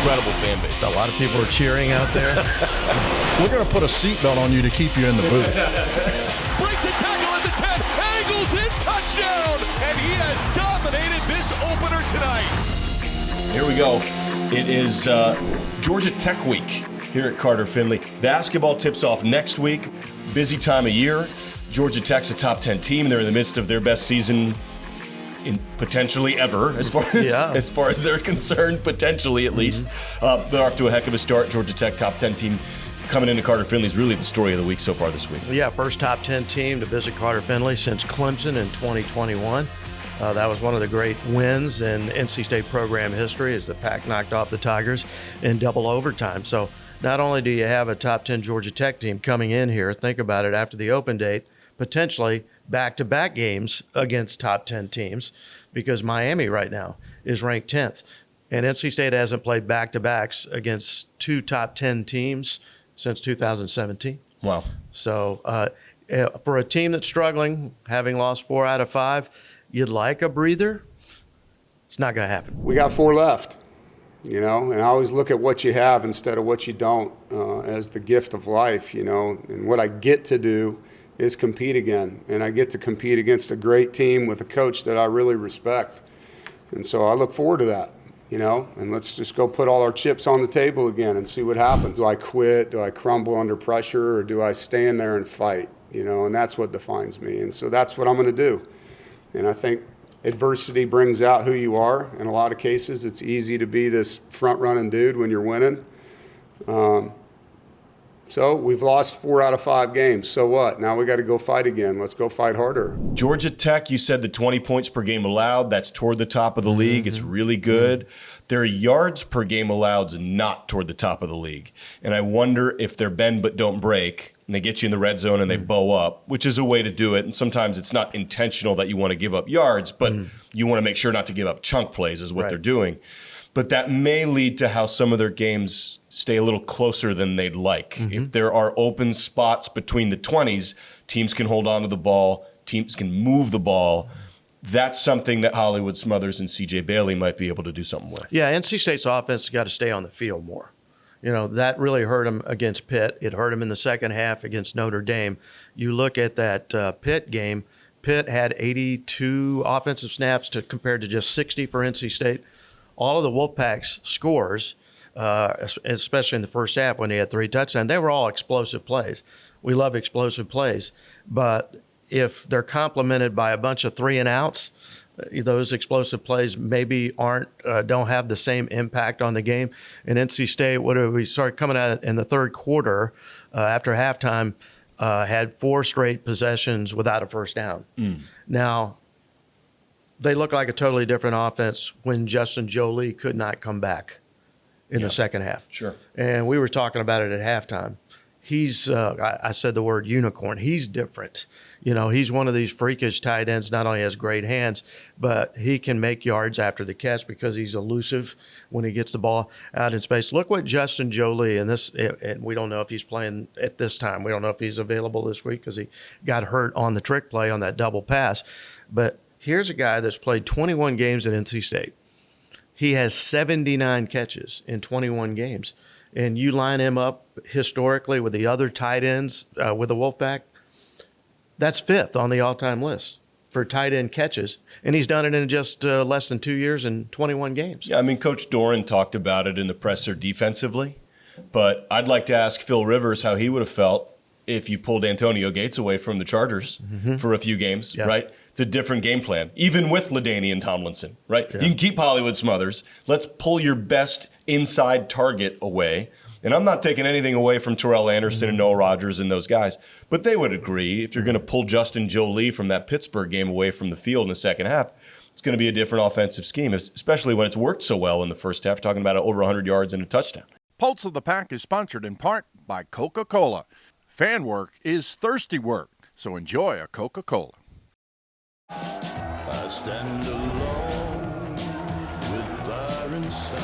incredible fan base. A lot of people are cheering out there. We're going to put a seatbelt on you to keep you in the booth. Breaks a tackle at the 10, angles in, touchdown, and he has dominated this opener tonight. Here we go. It is Georgia Tech week here at Carter Finley. Basketball tips off next week. Busy time of year. Georgia Tech's a top 10 team. They're in the midst of their best season in potentially ever, as far as they're concerned, potentially at least. They're off to a heck of a start. Georgia Tech, top 10 team coming into Carter Finley is really the story of the week so far this week. Yeah, first top 10 team to visit Carter Finley since Clemson in 2021. That was one of the great wins in NC State program history as the Pack knocked off the Tigers in double overtime. So not only do you have a top 10 Georgia Tech team coming in here, think about it, after the open date, potentially back-to-back games against top 10 teams, because Miami right now is ranked 10th. And NC State hasn't played back-to-backs against two top 10 teams since 2017. Wow. So for a team that's struggling, having lost 4 out of 5, you'd like a breather. It's not going to happen. We got 4 left, and I always look at what you have instead of what you don't as the gift of life, and what I get to do is compete again. And I get to compete against a great team with a coach that I really respect. And so I look forward to that, and let's just go put all our chips on the table again and see what happens. Do I quit? Do I crumble under pressure? Or do I stand there and fight? And that's what defines me. And so that's what I'm going to do. And I think adversity brings out who you are. In a lot of cases, it's easy to be this front-running dude when you're winning. So we've lost 4 out of 5 games. So what? Now we got to go fight again. Let's go fight harder. Georgia Tech, you said the 20 points per game allowed. That's toward the top of the league. It's really good. Their yards per game allowed is not toward the top of the league. And I wonder if they're bend but don't break, and they get you in the red zone and they bow up, which is a way to do it. And sometimes it's not intentional that you want to give up yards, but you want to make sure not to give up chunk plays is what they're doing. But that may lead to how some of their games stay a little closer than they'd like. If there are open spots between the 20s, teams can hold on to the ball, teams can move the ball. That's something that Hollywood Smothers and C.J. Bailey might be able to do something with. Yeah, NC State's offense has got to stay on the field more. That really hurt them against Pitt. It hurt them in the second half against Notre Dame. You look at that Pitt game, Pitt had 82 offensive snaps compared to just 60 for NC State. All of the Wolfpack's scores, especially in the first half when they had 3 touchdowns, they were all explosive plays. We love explosive plays. But if they're complemented by a bunch of 3-and-outs, those explosive plays maybe don't have the same impact on the game. In NC State, we started coming out in the third quarter after halftime, had 4 straight possessions without a first down. Now, they look like a totally different offense when Justin Jolie could not come back in the second half. Sure. And we were talking about it at halftime. He's, I said the word unicorn. He's different. He's one of these freakish tight ends, not only has great hands, but he can make yards after the catch because he's elusive when he gets the ball out in space. Look what Justin Jolie, and we don't know if he's playing at this time. We don't know if he's available this week because he got hurt on the trick play on that double pass. But here's a guy that's played 21 games at NC State. He has 79 catches in 21 games. And you line him up historically with the other tight ends with the Wolfpack, that's 5th on the all-time list for tight end catches. And he's done it in just less than 2 years and 21 games. Yeah, Coach Doeren talked about it in the presser defensively. But I'd like to ask Phil Rivers how he would have felt if you pulled Antonio Gates away from the Chargers for a few games, right? It's a different game plan, even with LaDainian Tomlinson, right? Yeah. You can keep Hollywood Smothers. Let's pull your best inside target away. And I'm not taking anything away from Terrell Anderson and Noah Rogers and those guys, but they would agree if you're going to pull Justin Jolie from that Pittsburgh game away from the field in the second half, it's going to be a different offensive scheme, especially when it's worked so well in the first half, talking about over 100 yards and a touchdown. Pulse of the Pack is sponsored in part by Coca-Cola. Fan work is thirsty work, so enjoy a Coca-Cola. I stand alone with fire inside,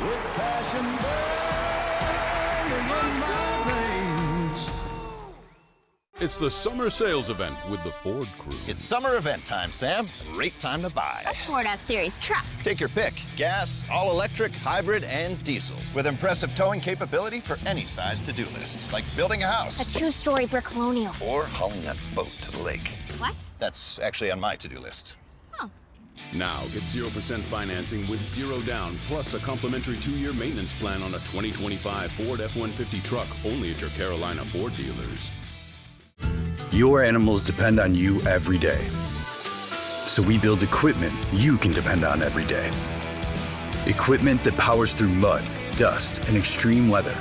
with passion burning in my veins. It's the summer sales event with the Ford crew. It's summer event time, Sam. Great time to buy. A Ford F-Series truck. Take your pick. Gas, all-electric, hybrid, and diesel. With impressive towing capability for any size to-do list. Like building a house. A two-story brick colonial. Or hauling that boat to the lake. What? That's actually on my to-do list. Oh. Now get 0% financing with 0 down, plus a complimentary 2-year maintenance plan on a 2025 Ford F-150 truck, only at your Carolina Ford dealers. Your animals depend on you every day. So we build equipment you can depend on every day. Equipment that powers through mud, dust, and extreme weather.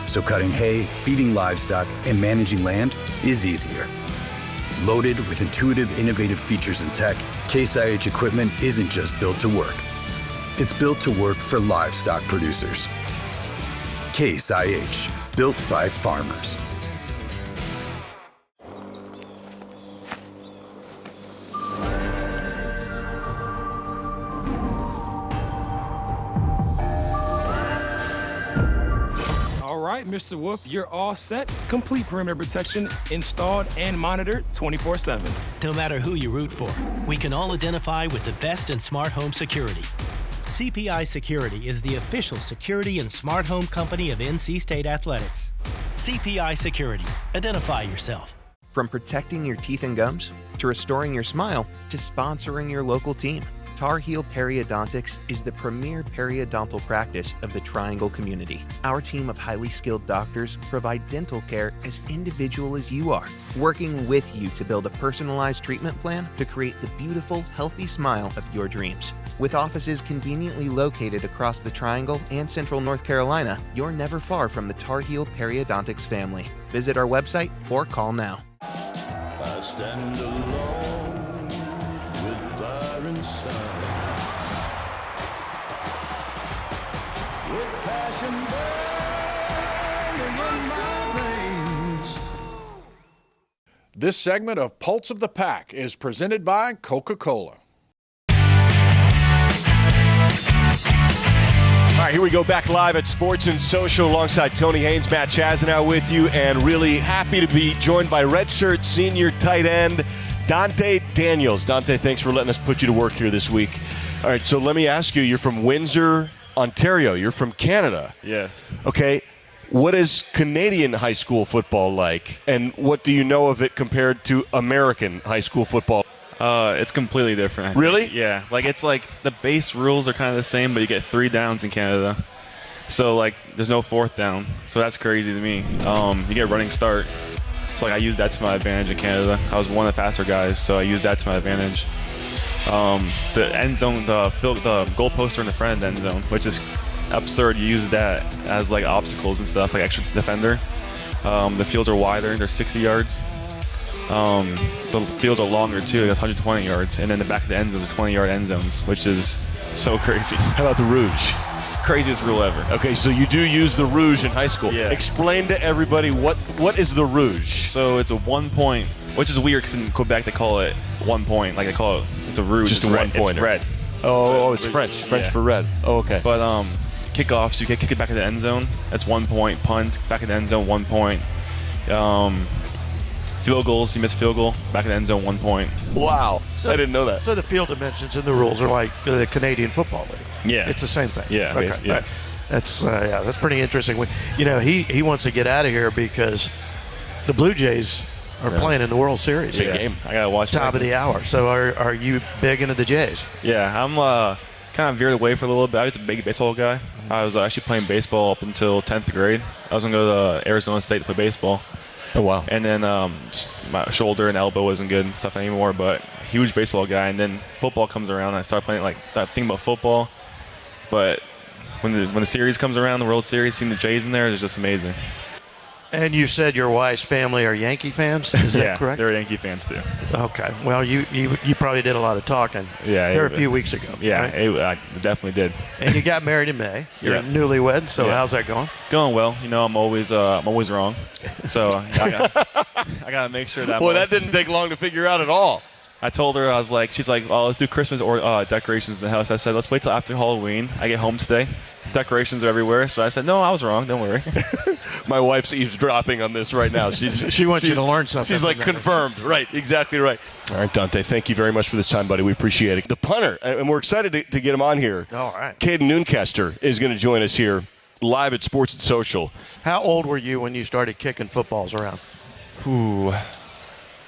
So cutting hay, feeding livestock, and managing land is easier. Loaded with intuitive, innovative features and tech, Case IH equipment isn't just built to work. It's built to work for livestock producers. Case IH, built by farmers. All right, Mr. Wolf, you're all set. Complete perimeter protection installed and monitored 24/7. No matter who you root for, we can all identify with the best in smart home security. CPI Security is the official security and smart home company of NC State Athletics. CPI Security. Identify yourself. From protecting your teeth and gums, to restoring your smile, to sponsoring your local team, Tar Heel Periodontics is the premier periodontal practice of the Triangle community. Our team of highly skilled doctors provide dental care as individual as you are, working with you to build a personalized treatment plan to create the beautiful, healthy smile of your dreams. With offices conveniently located across the Triangle and Central North Carolina, you're never far from the Tar Heel Periodontics family. Visit our website or call now. I stand alone with fire and sun. With passion burning in my veins. This segment of Pulse of the Pack is presented by Coca-Cola. All right, here we go back live at Sports and Social alongside Tony Haynes, Matt Chazanow with you, and really happy to be joined by redshirt senior tight end Dante Daniels. Dante, thanks for letting us put you to work here this week. All right, so let me ask you, you're from Windsor, Ontario. You're from Canada. Yes. Okay, what is Canadian high school football like, and what do you know of it compared to American high school football? It's completely different. I think. Really? Yeah. Like, it's like the base rules are kind of the same, but you get 3 downs in Canada. So, like, there's no 4th down. So that's crazy to me. You get running start. So, like, I use that to my advantage in Canada. I was one of the faster guys, so I used that to my advantage. The end zone, the goalposts are in the front of the end zone, which is absurd. You use that as, like, obstacles and stuff, like extra defender. The fields are wider. They're 60 yards. The fields are longer too. That's 120 yards, and then the back of the end zones are 20-yard end zones, which is so crazy. How about the Rouge? Craziest rule ever. Okay, so you do use the Rouge in high school. Yeah. Explain to everybody what is the Rouge. So it's a 1 point, which is weird because in Quebec they call it 1 point. Like they call it, it's a Rouge. Just it's a red. 1-pointer. It's red. Oh, it's French. French for red. Oh, okay. But kickoffs, you get kick it back in the end zone. That's 1 point. Punts back in the end zone, 1 point. Field goals, you miss field goal, back in the end zone, 1 point. Wow, So- I didn't know that. So the field dimensions and the rules are like the Canadian Football League. Yeah. It's the same thing. Yeah, Okay. yeah. Right. That's pretty interesting. He wants to get out of here because the Blue Jays are playing in the World Series. Big game. I gotta watch Top that. of the hour. So are you big into the Jays? Yeah, I'm kind of veered away for a little bit. I was a big baseball guy. I was actually playing baseball up until 10th grade. I was going to go to Arizona State to play baseball. Oh, wow. And then just my shoulder and elbow wasn't good and stuff anymore, but huge baseball guy. And then football comes around, and I start playing, thinking about football. But when the series comes around, the World Series, seeing the Jays in there, it's just amazing. And you said your wife's family are Yankee fans? Is that correct? They're Yankee fans too. Okay. Well, you probably did a lot of talking here a few weeks ago. Yeah, right? I definitely did. And you got married in May. You're newlywed, so how's that going? Going well. You know, I'm always wrong. So I got to make sure that. Well, that didn't take long to figure out at all. I told her, I was like, she's like, oh, let's do Christmas or decorations in the house. I said, let's wait till after Halloween. I get home today. Decorations are everywhere. So I said, no, I was wrong. Don't worry. My wife's eavesdropping on this right now. She wants you to learn something. She's like, confirmed. Right, exactly right. All right, Dante, thank you very much for this time, buddy. We appreciate it. The punter, and we're excited to get him on here. All right. Caden Noonkester is going to join us here live at Sports and Social. How old were you when you started kicking footballs around? Ooh,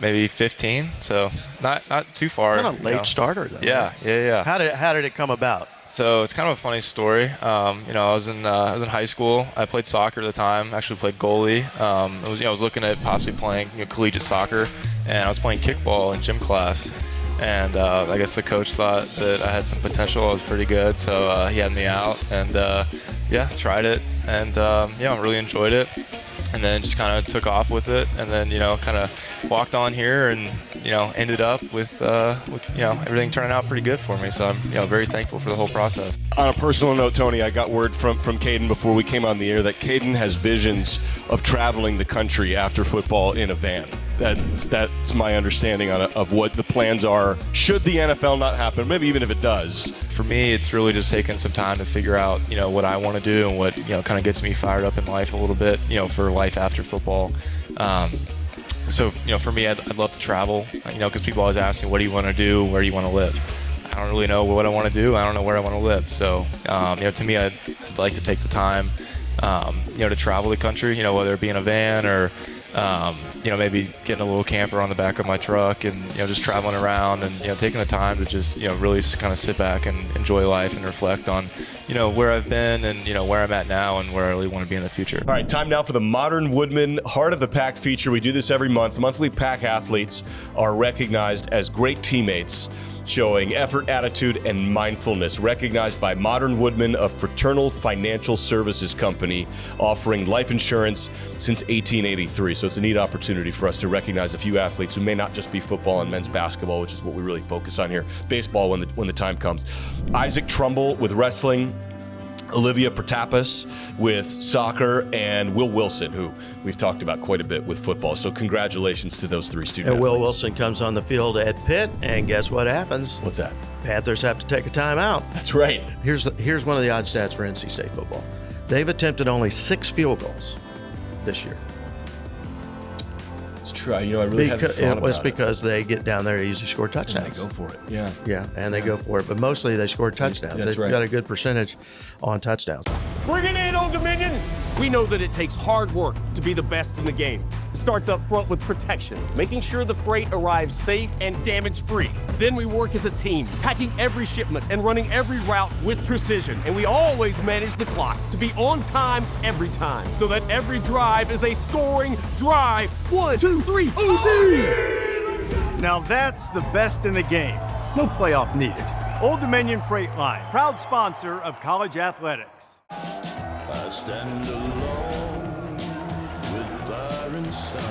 maybe 15. So not too far. Kind of late starter, though. Yeah, right? yeah. How did it come about? So it's kind of a funny story. I was in high school. I played soccer at the time. Actually played goalie. I was looking at possibly playing collegiate soccer, and I was playing kickball in gym class. And I guess the coach thought that I had some potential. I was pretty good, so he had me out, and tried it, and really enjoyed it. And then just kind of took off with it, and then kind of walked on here, and ended up with everything turning out pretty good for me. So I'm very thankful for the whole process. On a personal note, Tony, I got word from Caden before we came on the air that Caden has visions of traveling the country after football in a van. That's my understanding of what the plans are. Should the NFL not happen, maybe even if it does. For me, it's really just taking some time to figure out, what I want to do and what, kind of gets me fired up in life a little bit, for life after football. So, for me, I'd love to travel, because people always ask me, what do you want to do? Where do you want to live? I don't really know what I want to do. I don't know where I want to live. So, to me, I'd like to take the time, to travel the country, whether it be in a van or, maybe getting a little camper on the back of my truck and, just traveling around and, taking the time to just, really just kind of sit back and enjoy life and reflect on, where I've been and, where I'm at now and where I really want to be in the future. All right, time now for the Modern Woodman Heart of the Pack feature. We do this every month. Monthly pack athletes are recognized as great teammates, showing effort, attitude, and mindfulness, recognized by Modern Woodman, a fraternal financial services company offering life insurance since 1883. So it's a neat opportunity for us to recognize a few athletes who may not just be football and men's basketball, which is what we really focus on here, baseball when the time comes. Isaac Trumbull with wrestling, Olivia Protapas with soccer, and Will Wilson, who we've talked about quite a bit with football. So congratulations to those three student And Will athletes. Wilson comes on the field at Pitt, and guess what happens? What's that? Panthers have to take a timeout. That's right. Here's one of the odd stats for NC State football. They've attempted only 6 field goals this year. It's true. I really haven't thought about it. Because they get down there and usually score touchdowns. And they go for it. Yeah. Yeah, and they go for it. But mostly they score touchdowns. That's They've right. got a good percentage on touchdowns. Bring it in, Old Dominion! We know that it takes hard work to be the best in the game. It starts up front with protection, making sure the freight arrives safe and damage-free. Then we work as a team, packing every shipment and running every route with precision. And we always manage the clock to be on time every time, so that every drive is a scoring drive. 1, 2, 3, OD! Now that's the best in the game. No playoff needed. Old Dominion Freight Line, proud sponsor of college athletics. I stand alone with fire inside,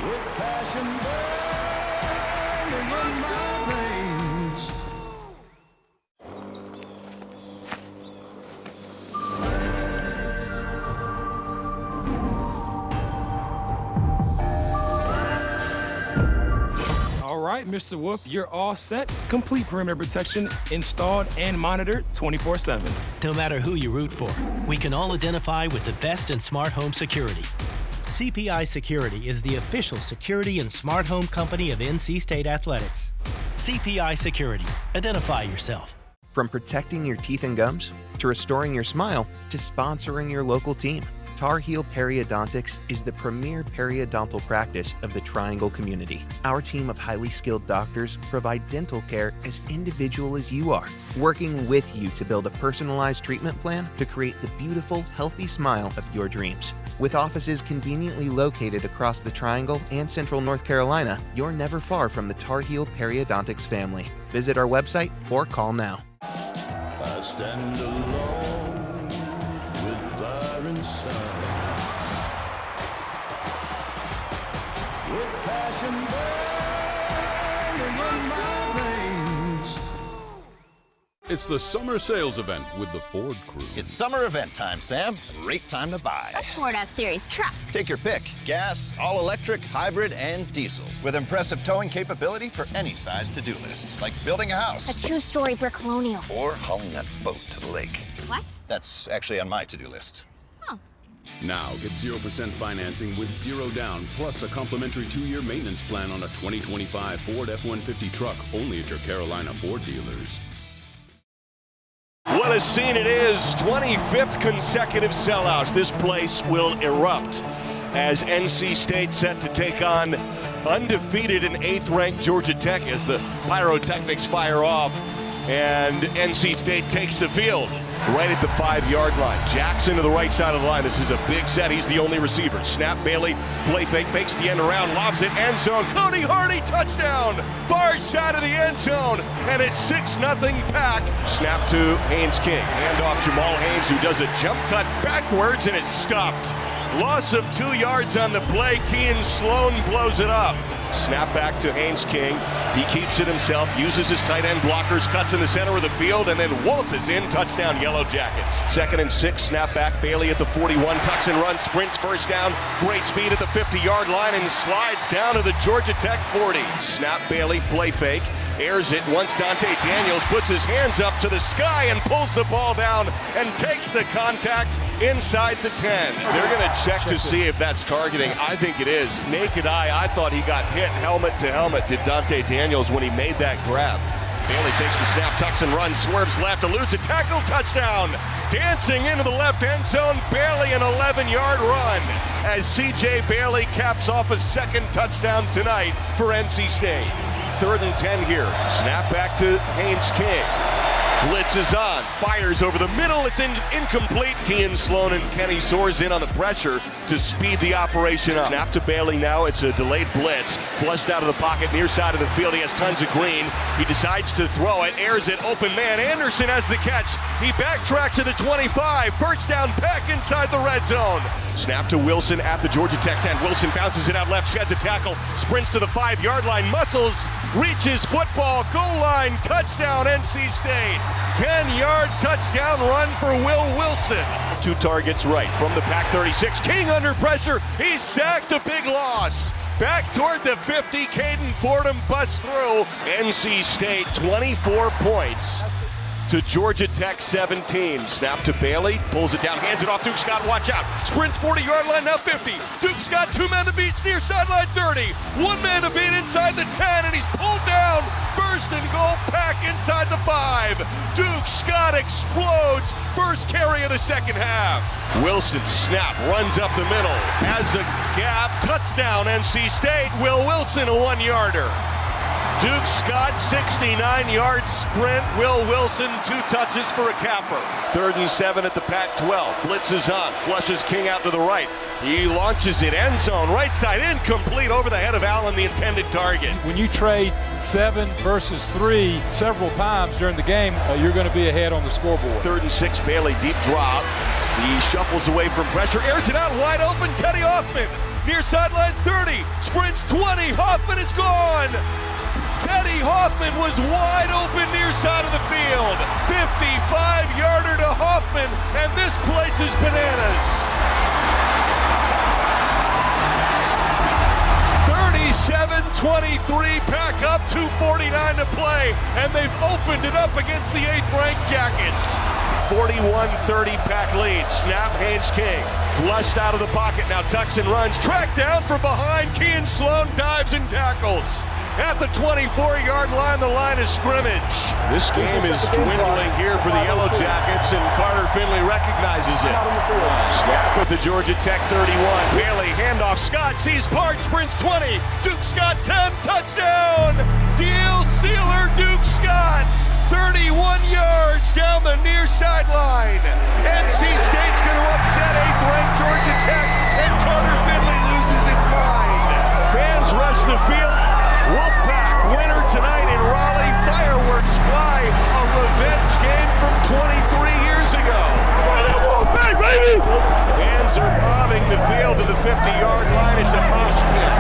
with passion burning in my veins. All right, Mr. Wolf, you're all set. Complete perimeter protection installed and monitored 24/7. No matter who you root for, we can all identify with the best in smart home security. CPI Security is the official security and smart home company of NC State Athletics. CPI Security. Identify yourself. From protecting your teeth and gums, to restoring your smile, to sponsoring your local team, Tar Heel Periodontics is the premier periodontal practice of the Triangle community. Our team of highly skilled doctors provide dental care as individual as you are, working with you to build a personalized treatment plan to create the beautiful, healthy smile of your dreams. With offices conveniently located across the Triangle and Central North Carolina, you're never far from the Tar Heel Periodontics family. Visit our website or call now. I stand alone with fire inside, with passion burning in my veins. It's the summer sales event with the Ford crew. It's summer event time, Sam. Great time to buy. A Ford F-Series truck. Take your pick. Gas, all-electric, hybrid, and diesel. With impressive towing capability for any size to-do list. Like building a house. A 2-story brick colonial. Or hauling that boat to the lake. What? That's actually on my to-do list. Now get 0% financing with 0 down, plus a complimentary 2-year maintenance plan on a 2025 Ford F-150 truck, only at your Carolina Ford dealers. What a scene it is. 25th consecutive sellouts. This place will erupt as NC State set to take on undefeated and 8th-ranked Georgia Tech as the pyrotechnics fire off and NC State takes the field right at the 5-yard line. Jackson to the right side of the line. This is a big set. He's the only receiver. Snap, Bailey, play fake, fakes the end around, lobs it, end zone. Cody Hardy, touchdown! Far side of the end zone, and it's 6-0 Pack. Snap to Haynes King. Hand off Jamal Haynes, who does a jump cut backwards, and it's stuffed. Loss of 2 yards on the play. Kean Sloan blows it up. Snap back to Haynes King. He keeps it himself, uses his tight end blockers, cuts in the center of the field, and then waltzes in. Touchdown, Yellow Jackets. 2nd and 6, snap back. Bailey at the 41, tucks and runs, sprints first down. Great speed at the 50-yard line and slides down to the Georgia Tech 40. Snap, Bailey, play fake. Airs it once Dante Daniels puts his hands up to the sky and pulls the ball down and takes the contact inside the 10. They're going to check to see if that's targeting. I think it is. Naked eye, I thought he got hit helmet to helmet to Dante Daniels when he made that grab. Bailey takes the snap, tucks and runs, swerves left, eludes a tackle, touchdown. Dancing into the left end zone, Bailey an 11-yard run as C.J. Bailey caps off a 2nd touchdown tonight for NC State. 3rd and 10 here. Snap back to Haynes King. Blitz is on. Fires over the middle. It's incomplete. Kean Sloan and Kenny soars in on the pressure to speed the operation up. Snap to Bailey now. It's a delayed blitz. Flushed out of the pocket near side of the field. He has tons of green. He decides to throw it. Airs it. Open man. Anderson has the catch. He backtracks to the 25. First down Pack inside the red zone. Snap to Wilson at the Georgia Tech 10. Wilson bounces it out left. Sheds a tackle. Sprints to the 5-yard line. Muscles. Reaches football. Goal line. Touchdown NC State. 10-yard touchdown run for Will Wilson. 2 targets right from the Pack 36. King under pressure. He's sacked, a big loss. Back toward the 50. Caden Fordham busts through. NC State 24 points to Georgia Tech 17. Snap to Bailey. Pulls it down. Hands it off. Duke Scott. Watch out. Sprints 40-yard line. Now 50. Duke Scott 2 men to beat near sideline 30. 1 man to beat inside the 10. And he's pulled down. First and goal. Pack inside the 5. Duke Scott explodes. First carry of the 2nd half. Wilson snap. Runs up the middle. Has a gap. Touchdown NC State. Will Wilson a 1-yarder. Duke Scott, 69-yard sprint. Will Wilson, 2 touches for a capper. 3rd and 7 at the Pac-12. Blitz is on. Flushes King out to the right. He launches it. End zone. Right side. Incomplete over the head of Allen, the intended target. When you trade 7 versus 3 several times during the game, you're going to be ahead on the scoreboard. 3rd and 6. Bailey, deep drop. He shuffles away from pressure. Airs it out wide open. Teddy Hoffman. Near sideline 30. Sprints 20. Hoffman is gone. Teddy Hoffman was wide open near side of the field. 55-yarder to Hoffman, and this place is bananas. 37-23, Pack up, 2:49 to play, and they've opened it up against the 8th-ranked Jackets. 41-30 Pack lead. Snap, Haynes King. Flushed out of the pocket, now tucks and runs. Tracked down from behind, Kean Sloan dives and tackles. At the 24-yard line, the line of scrimmage. This game is dwindling here for the Yellow Jackets, and Carter Finley recognizes it. Snap at the Georgia Tech 31. Bailey, handoff. Scott sees Park, sprints 20. Duke Scott 10, touchdown! Deal sealer, Duke Scott. 31 yards down the near sideline. NC State's going to upset 8th-ranked Georgia Tech, and Carter Finley loses its mind. Fans rush the field. Wolfpack winner tonight in Raleigh. Fireworks fly. A revenge game from 23 years ago. Wolfpack, baby! Fans are bombing the field to the 50-yard line. It's a mosh pit.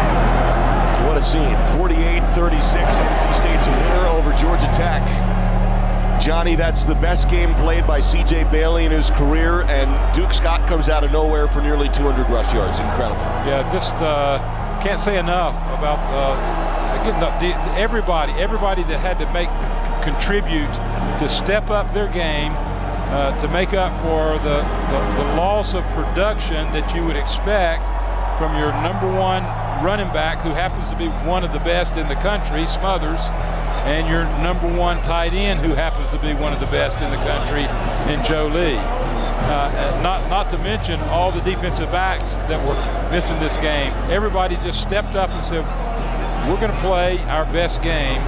What a scene. 48-36. NC State's a winner over Georgia Tech. John Donnie, that's the best game played by C.J. Bailey in his career, and Duke Scott comes out of nowhere for nearly 200 rush yards. Incredible. Yeah, just can't say enough about everybody that had to contribute to step up their game to make up for the loss of production that you would expect from your number one running back, who happens to be one of the best in the country, Smothers, and your number one tight end, who happens to be one of the best in the country, in Joe Lee. Not to mention all the defensive backs that were missing this game. Everybody just stepped up and said, we're going to play our best game.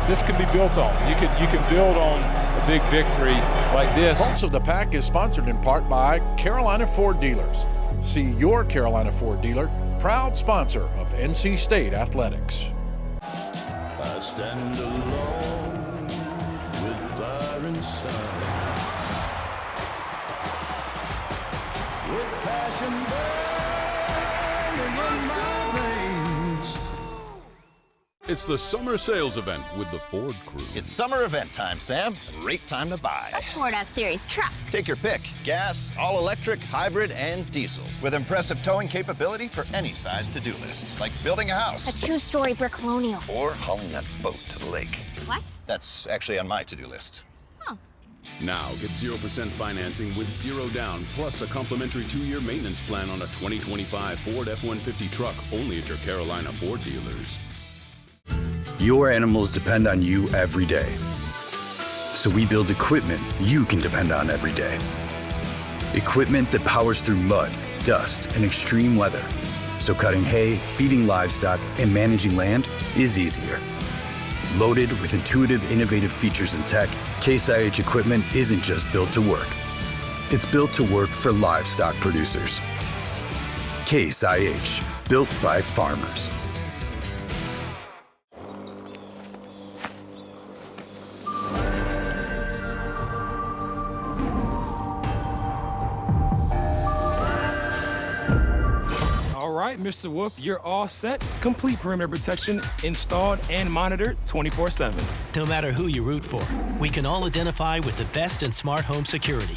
This can be built on. You can build on a big victory like this. Pulse of the Pack is sponsored in part by Carolina Ford Dealers. See your Carolina Ford dealer, proud sponsor of NC State Athletics. I stand alone with fire inside, with passion burning in my veins. It's the summer sales event with the Ford crew. It's summer event time, Sam. Great time to buy. A Ford F-Series truck. Take your pick. Gas, all-electric, hybrid, and diesel. With impressive towing capability for any size to-do list. Like building a house. A 2-story brick colonial. Or hauling that boat to the lake. What? That's actually on my to-do list. Now get 0% financing with 0 down, plus a complimentary 2-year maintenance plan on a 2025 Ford F-150 truck, only at your Carolina Ford dealers. Your animals depend on you every day. So we build equipment you can depend on every day. Equipment that powers through mud, dust, and extreme weather. So cutting hay, feeding livestock, and managing land is easier. Loaded with intuitive, innovative features and tech, Case IH equipment isn't just built to work. It's built to work for livestock producers. Case IH, built by farmers. Mr. Wolf, you're all set. Complete perimeter protection installed and monitored 24/7. No matter who you root for, we can all identify with the best in smart home security.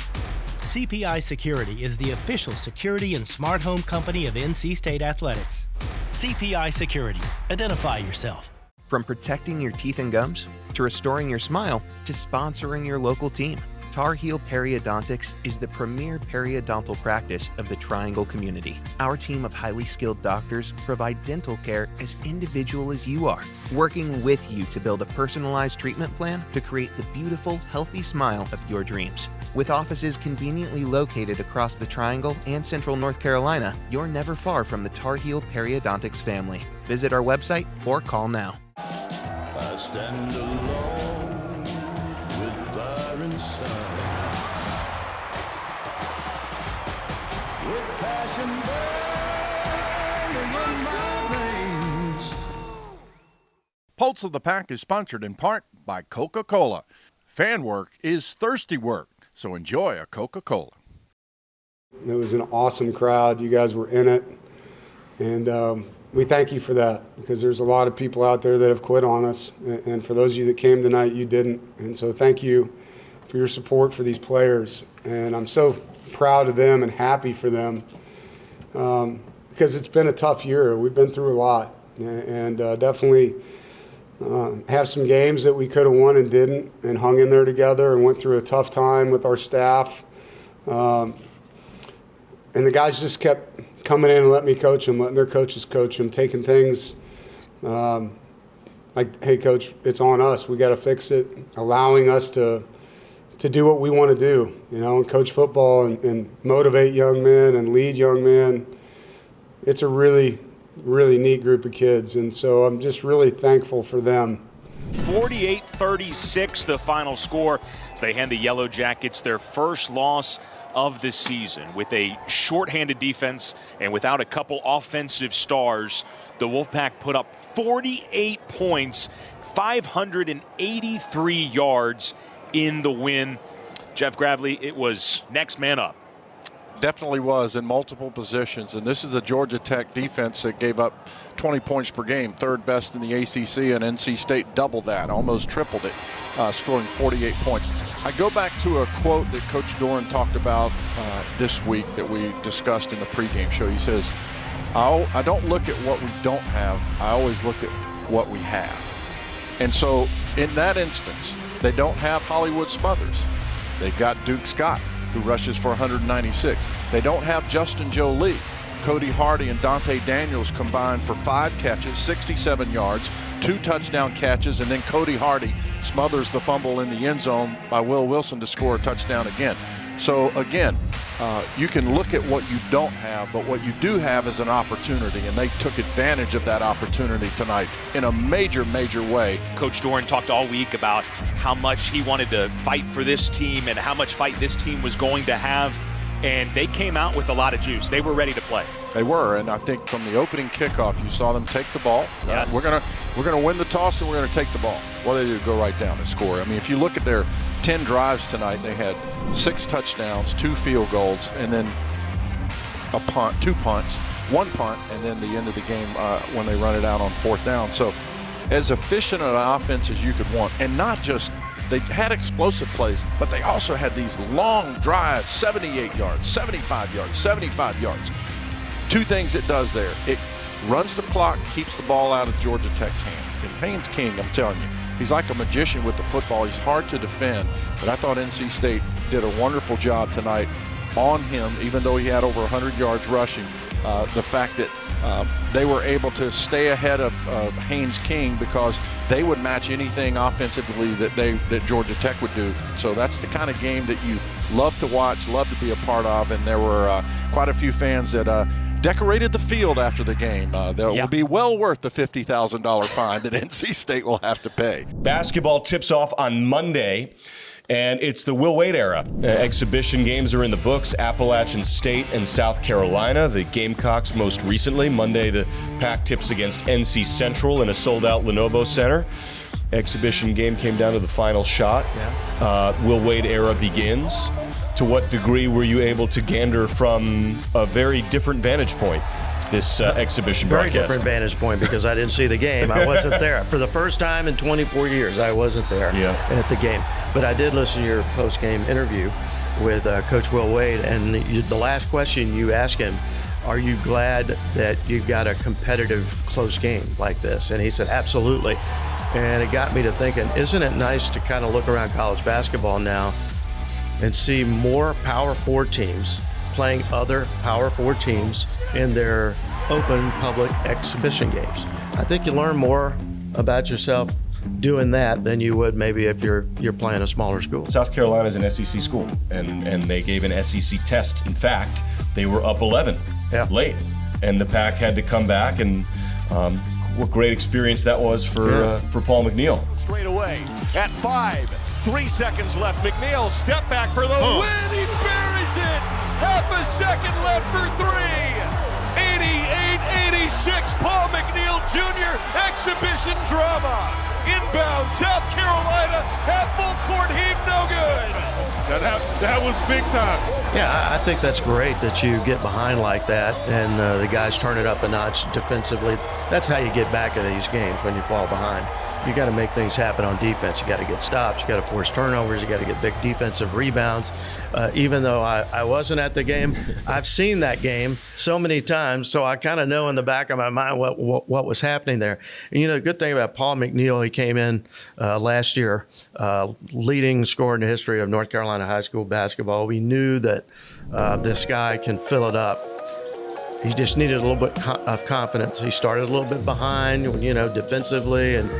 CPI Security is the official security and smart home company of NC State Athletics. CPI Security. Identify yourself. From protecting your teeth and gums, to restoring your smile, to sponsoring your local team, Tar Heel Periodontics is the premier periodontal practice of the Triangle community. Our team of highly skilled doctors provide dental care as individual as you are, working with you to build a personalized treatment plan to create the beautiful, healthy smile of your dreams. With offices conveniently located across the Triangle and Central North Carolina, you're never far from the Tar Heel Periodontics family. Visit our website or call now. I stand alone with fire inside, with passion burning in my veins. Pulse of the Pack is sponsored in part by Coca-Cola. Fan work is thirsty work, so enjoy a Coca-Cola. It was an awesome crowd. You guys were in it. And we thank you for that, because there's a lot of people out there that have quit on us. And for those of you that came tonight, you didn't. And so thank you for your support for these players. And I'm so proud of them and happy for them, because it's been a tough year. We've been through a lot, and definitely have some games that we could have won and didn't, and hung in there together and went through a tough time with our staff. And the guys just kept coming in and letting me coach them, letting their coaches coach them, taking things like, hey, coach, it's on us. We got to fix it, allowing us to do what we want to do, you know, and coach football and motivate young men and lead young men. It's a really, really neat group of kids, and so I'm just really thankful for them. 48-36 the final score as they hand the Yellow Jackets their first loss of the season. With a shorthanded defense and without a couple offensive stars, the Wolfpack put up 48 points, 583 yards in the win. Jeff Gravely, it was next man up. Definitely was, in multiple positions, and this is a Georgia Tech defense that gave up 20 points per game, third best in the ACC, and NC State doubled that, almost tripled it, scoring 48 points. I go back to a quote that Coach Doeren talked about this week that we discussed in the pregame show. He says, I don't look at what we don't have. I always look at what we have. And so in that instance, they don't have Hollywood Smothers. They've got Duke Scott, who rushes for 196. They don't have Justin Jolie. Cody Hardy and Dante Daniels combined for 5 catches, 67 yards, 2 touchdown catches, and then Cody Hardy smothers the fumble in the end zone by Will Wilson to score a touchdown again. So again, you can look at what you don't have, but what you do have is an opportunity, and they took advantage of that opportunity tonight in a major, major way. Coach Doeren talked all week about how much he wanted to fight for this team and how much fight this team was going to have, and they came out with a lot of juice. They were ready to play. They were, and I think from the opening kickoff, you saw them take the ball. Yes. We're gonna win the toss, and we're gonna take the ball. Well, they did go right down and score. I mean, if you look at their 10 drives tonight, they had 6 touchdowns, 2 field goals, and then a punt, 2 punts, 1 punt, and then the end of the game when they run it out on 4th down. So as efficient an offense as you could want, and not just, they had explosive plays, but they also had these long drives, 78 yards, 75 yards, 75 yards. 2 things it does there. It runs the clock, keeps the ball out of Georgia Tech's hands. And Haynes King, I'm telling you, he's like a magician with the football. He's hard to defend, but I thought NC State did a wonderful job tonight on him, even though he had over 100 yards rushing. The fact that they were able to stay ahead of Haynes King because they would match anything offensively that Georgia Tech would do. So that's the kind of game that you love to watch, love to be a part of, and there were quite a few fans that decorated the field after the game. That will be well worth the $50,000 fine that NC State will have to pay. Basketball tips off on Monday, and it's the Will Wade era. Exhibition games are in the books, Appalachian State and South Carolina. The Gamecocks most recently. Monday, the Pack tips against NC Central in a sold-out Lenovo Center. Exhibition game came down to the final shot. Will Wade era begins. To what degree were you able to gander from a very different vantage point this exhibition Very broadcast? different vantage point because I didn't see the game. I wasn't there. For the first time in 24 years, I wasn't there at the game. But I did listen to your post-game interview with Coach Will Wade, and the last question you asked him, are you glad that you got a competitive, close game like this? And he said, absolutely. And it got me to thinking, isn't it nice to kind of look around college basketball now and see more Power 4 teams playing other Power 4 teams in their open public exhibition games? I think you learn more about yourself doing that than you would maybe if you're playing a smaller school. South Carolina is an SEC school, and they gave an SEC test. In fact, they were up 11 late, and the Pack had to come back, and what great experience that was for Paul McNeil. Straight away at 5, 3 seconds left. McNeil step back for the win. He buries it. Half a second left for 3. 88-86. Paul McNeil Jr. exhibition drama. Inbound, South Carolina at full court heave, no good. That was big time. Yeah, I think that's great that you get behind like that and the guys turn it up a notch defensively. That's how you get back into these games when you fall behind. You got to make things happen on defense. You got to get stops. You got to force turnovers. You got to get big defensive rebounds. Even though I wasn't at the game, I've seen that game so many times, so I kind of know in the back of my mind what was happening there. And, you know, the good thing about Paul McNeil, he came in last year, leading scorer in the history of North Carolina high school basketball. We knew that this guy can fill it up. He just needed a little bit of confidence. He started a little bit behind, you know, defensively and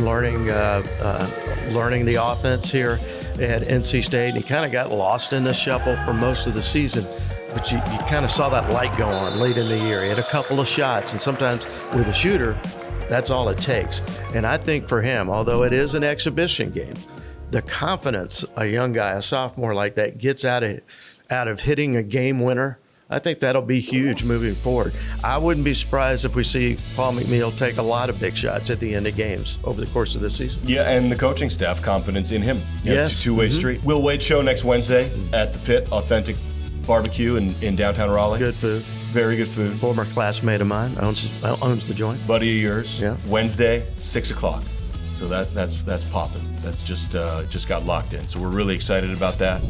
learning the offense here at NC State. And he kind of got lost in the shuffle for most of the season. But you kind of saw that light go on late in the year. He had a couple of shots, and sometimes with a shooter, that's all it takes. And I think for him, although it is an exhibition game, the confidence a young guy, a sophomore like that, gets out of hitting a game winner, I think that'll be huge moving forward. I wouldn't be surprised if we see Paul McNeil take a lot of big shots at the end of games over the course of this season. Yeah, and the coaching staff confidence in him. Yes. Two-way street. Will Wade Show next Wednesday at the Pit, authentic barbecue in downtown Raleigh. Good food. Very good food. Former classmate of mine owns the joint. Buddy of yours. Yeah. Wednesday, 6 o'clock. So that's popping. That's just got locked in. So we're really excited about that.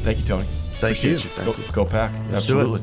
Thank you, Tony. Thank you. Go Pack. Absolutely.